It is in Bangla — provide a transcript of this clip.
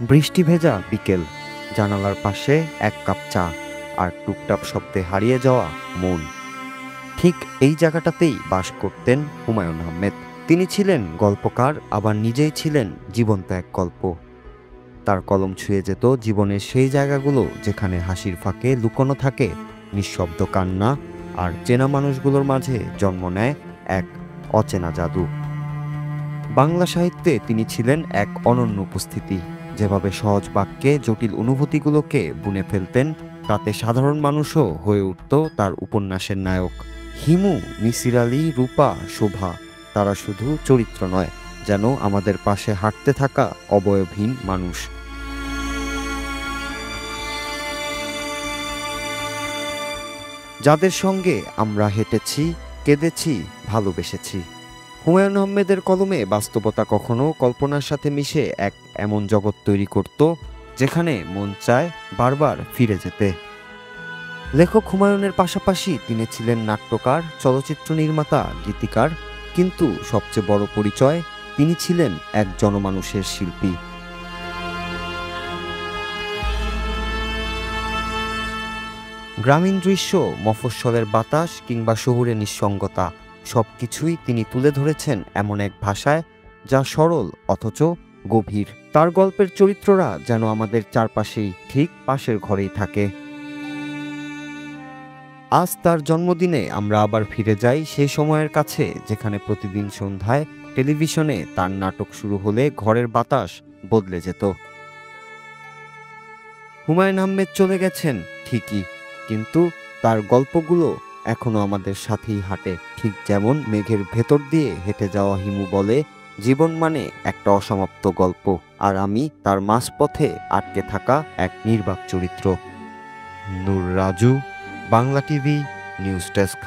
বৃষ্টি ভেজা বিকেল, জানালার পাশে এক কাপ চা আর টুকটাক শব্দে হারিয়ে যাওয়া মন। ঠিক এই জায়গাটাতেই বাস করতেন হুমায়ূন আহমেদ। তিনি ছিলেন গল্পকার, আবার নিজেই ছিলেন জীবন্ত এক গল্প। তার কলম ছুঁয়ে যেত জীবনের সেই জায়গাগুলো যেখানে হাসির ফাঁকে লুকোনো থাকে নিঃশব্দ কান্না, আর চেনা মানুষগুলোর মাঝে জন্ম নেয় এক অচেনা জাদু। বাংলা সাহিত্যে তিনি ছিলেন এক অনন্য উপস্থিতি। যেভাবে সহজ বাক্যে জটিল অনুভূতিগুলোকে বুনে ফেলতেন, তাতে সাধারণ মানুষও হয়ে উঠত তার উপন্যাসের নায়ক। হিমু, মিসির আলী, রূপা, শোভা, তারা শুধু চরিত্র নয়, যেন আমাদের পাশে হাঁটতে থাকা অবয়বহীন মানুষ। যাদের সঙ্গে আমরা হেঁটেছি, কেঁদেছি, ভালোবেসেছি। হুমায়ূন আহমেদের কলমে বাস্তবতা কখনো কল্পনার সাথে মিশে এক এমন জগৎ তৈরি করত যেখানে মন চায় বারবার ফিরে যেতে। লেখক হুমায়ূনের পাশাপাশি তিনি ছিলেন নাট্যকার, চলচ্চিত্র নির্মাতা, গীতিকার, কিন্তু সবচেয়ে বড় পরিচয়, তিনি ছিলেন এক জনমানুষের শিল্পী। গ্রামীণ দৃশ্য, মফস্বলের বাতাস কিংবা শহুরে নিঃসঙ্গতা, সবকিছুই তিনি তুলে ধরেছেন এমন এক ভাষায় যা সরল অথচ গভীর। তার গল্পের চরিত্ররা যেন আমাদের চারপাশেই, ঠিক পাশের ঘরেই থাকে। আজ তার জন্মদিনে আমরা আবার ফিরে যাই সেই সময়ের কাছে যেখানে প্রতিদিন সন্ধ্যায় টেলিভিশনে তার নাটক শুরু হলে ঘরের বাতাস বদলে যেত। হুমায়ূন আহমেদ চলে গেছেন ঠিকই, কিন্তু তার গল্পগুলো এখনো আমাদের সাথেই হাঁটে। ঠিক যেমন মেঘের ভেতর দিয়ে হেঁটে যাওয়া হিমু বলে, জীবন মানে একটা অসমাপ্ত গল্প, আর আমি তার মাঝপথে আটকে থাকা এক নির্বাক চরিত্র। Noor Raju, Bangla TV news desk.